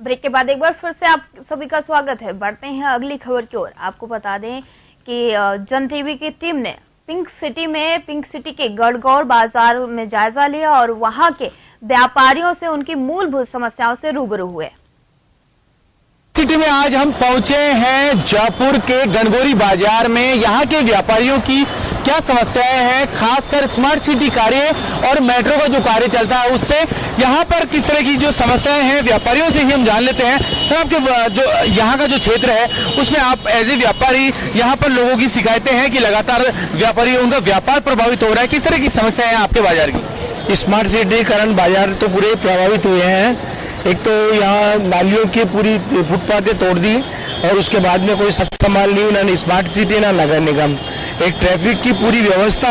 Break के बाद एक बार फिर से आप सभी का स्वागत है। बढ़ते हैं अगली खबर की ओर। आपको बता दें कि जन टीवी की टीम ने पिंक सिटी के गढ़गौर बाजार में जायजा लिया और वहां के व्यापारियों से उनकी मूलभूत समस्याओं से रूबरू हुए। सिटी में आज हम पहुंचे हैं जयपुर के गणगौरी बाजार में। यहाँ के व्यापारियों की क्या समस्याएं हैं, खासकर स्मार्ट सिटी कार्य और मेट्रो का जो कार्य चलता है उससे यहाँ पर किस तरह की जो समस्याएं हैं, व्यापारियों से ही हम जान लेते हैं। तो आपके जो यहाँ का जो क्षेत्र है उसमें आप एज ए व्यापारी यहाँ पर लोगों की शिकायतें हैं कि लगातार व्यापारी उनका व्यापार प्रभावित हो रहा है। किस तरह की समस्या है आपके बाजार की? स्मार्ट सिटी कारण बाजार तो पूरे प्रभावित हुए हैं। एक तो यहाँ नालियों की पूरी फुटपाथें तोड़ दी और उसके बाद में कोई सस्ता माल नहीं, ना स्मार्ट सिटी ना नगर निगम। एक ट्रैफिक की पूरी व्यवस्था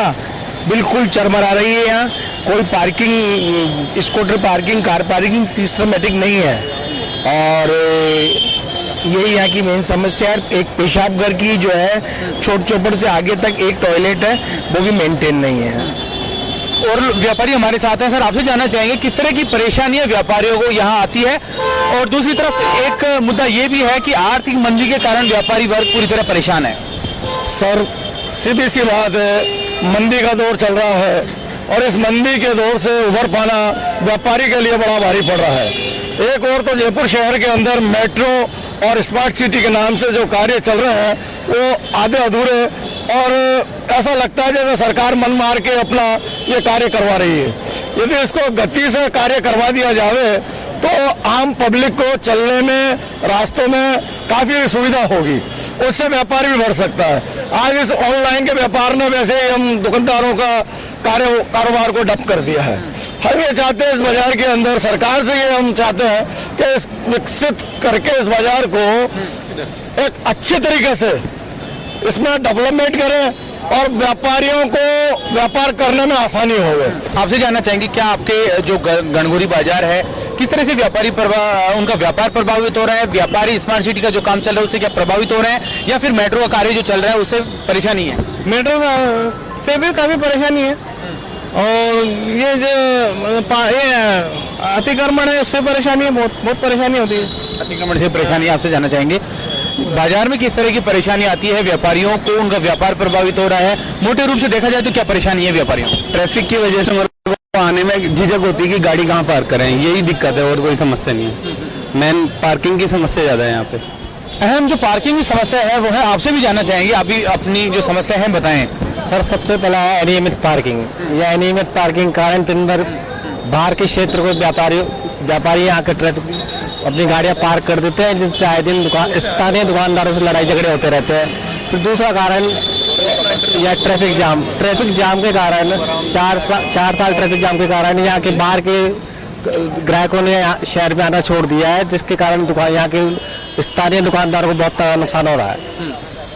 बिल्कुल चरमरा रही है। यहाँ कोई parking, scooter parking, car parking systematic नहीं है और यही यहाँ की मेन समस्या है। एक पेशाब घर की जो है छोट चौपड़ से आगे तक एक टॉयलेट है, वो भी मेंटेन नहीं है। और व्यापारी हमारे साथ हैं। सर, आपसे जानना चाहेंगे किस तरह की परेशानियां व्यापारियों को यहाँ आती है, और दूसरी तरफ एक मुद्दा ये भी है कि आर्थिक मंदी के कारण व्यापारी वर्ग पूरी तरह परेशान है। सर, सीधी सी बात है, मंदी का दौर चल रहा है और इस मंदी के दौर से उभर पाना व्यापारी के लिए बड़ा भारी पड़ रहा है। एक और तो जयपुर शहर के अंदर मेट्रो और स्मार्ट सिटी के नाम से जो कार्य चल रहे हैं वो आधे अधूरे, और ऐसा लगता है जैसे सरकार मन मार के अपना ये कार्य करवा रही है। यदि इसको गति से कार्य करवा दिया जावे तो आम पब्लिक को चलने में, रास्तों में काफी सुविधा होगी, उससे व्यापार भी बढ़ सकता है। आज इस ऑनलाइन के व्यापार ने वैसे ही हम दुकानदारों का कारोबार को डप कर दिया है। हम ये चाहते हैं इस बाजार के अंदर, सरकार से ये हम चाहते हैं कि विकसित करके इस बाजार को एक अच्छे तरीके से इसमें डेवलपमेंट करें और व्यापारियों को व्यापार करने में आसानी होवे। आपसे जानना चाहेंगे क्या आपके जो गणगौरी बाजार है किस तरह से व्यापारी उनका व्यापार प्रभावित हो रहा है? व्यापारी स्मार्ट सिटी का जो काम चल रहा है उससे क्या प्रभावित हो रहे हैं, या फिर मेट्रो का कार्य जो चल रहा है उससे परेशानी है? मेट्रो से भी काफी परेशानी है और ये जो अतिक्रमण है उससे परेशानी है, बहुत परेशानी होती है। अतिक्रमण से परेशानी आपसे जानना चाहेंगे बाजार में किस तरह की परेशानी आती है व्यापारियों को, उनका व्यापार प्रभावित हो रहा है? मोटे रूप से देखा जाए तो क्या परेशानी है व्यापारियों? ट्रैफिक की वजह से आने में झिझक होती है कि गाड़ी कहाँ पार्क करें, यही दिक्कत है और कोई समस्या नहीं है। मेन पार्किंग की समस्या ज्यादा है यहाँ पे। अहम जो पार्किंग की समस्या है वो है, आपसे भी जानना चाहेंगे, आप भी अपनी जो समस्या है बताएं। सर, सबसे पहला है अनियमित पार्किंग। यह अनियमित पार्किंग कारण दिन भर बाहर के क्षेत्र को व्यापारी यहाँ के ट्रैफिक अपनी गाड़ियां पार्क कर देते हैं, जिनसे आए दिन स्थानीय दुकानदारों से लड़ाई झगड़े होते रहते हैं। फिर दूसरा कारण यह ट्रैफिक जाम के कारण 4 साल ट्रैफिक जाम के कारण यहाँ के बाहर के ग्राहकों ने शहर में आना छोड़ दिया है, जिसके कारण यहाँ के स्थानीय दुकानदारों को बहुत नुकसान हो रहा है।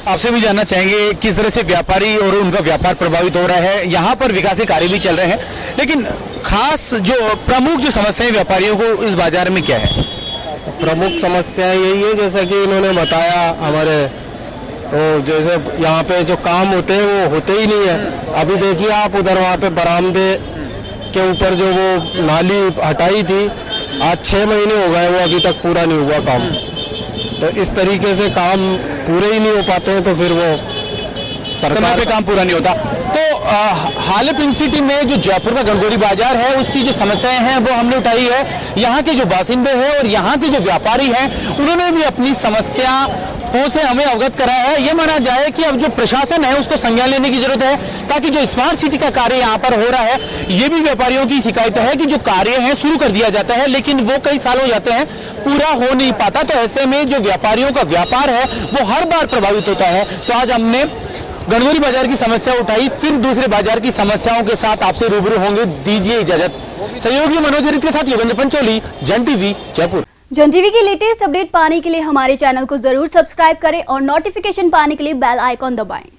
आपसे भी जानना चाहेंगे किस तरह से व्यापारी और उनका व्यापार प्रभावित हो रहा है। यहाँ पर विकास कार्य भी चल रहे हैं, लेकिन खास जो प्रमुख जो समस्याएं व्यापारियों को इस बाजार में क्या है? प्रमुख समस्या यही है जैसा कि इन्होंने बताया हमारे, तो जैसे यहाँ पे जो काम होते हैं वो होते ही नहीं है। अभी देखिए आप उधर वहाँ पे बरामदे के ऊपर जो वो नाली हटाई थी, आज 6 महीने हो गए, वो अभी तक पूरा नहीं हुआ काम। तो इस तरीके से काम पूरे ही नहीं हो पाते हैं, तो फिर वो सरकार पे काम पूरा नहीं होता। तो हाल पिंक सिटी में जो जयपुर का गणगौरी बाजार है उसकी जो समस्याएं हैं वो हमने उठाई है। यहाँ के जो बासिंदे हैं और यहाँ के जो व्यापारी हैं उन्होंने भी अपनी समस्याओं से हमें अवगत कराया है। ये माना जाए कि अब जो प्रशासन है उसको संज्ञान लेने की जरूरत है, ताकि जो स्मार्ट सिटी का कार्य यहाँ पर हो रहा है, ये भी व्यापारियों की शिकायत है कि जो कार्य है शुरू कर दिया जाता है लेकिन वो कई साल हो जाते हैं, पूरा हो नहीं पाता। तो ऐसे में जो व्यापारियों का व्यापार है वो हर बार प्रभावित होता है। तो आज हमने गणगौरी बाजार की समस्या उठाई, फिर दूसरे बाजार की समस्याओं के साथ आपसे रूबरू होंगे। दीजिए इजाजत। सहयोगी मनोज हरित के साथ योगेंद्र पंचोली, जन टीवी जयपुर। जन टीवी की लेटेस्ट अपडेट पाने के लिए हमारे चैनल को जरूर सब्सक्राइब करें और नोटिफिकेशन पाने के लिए बेल आइकॉन दबाएं।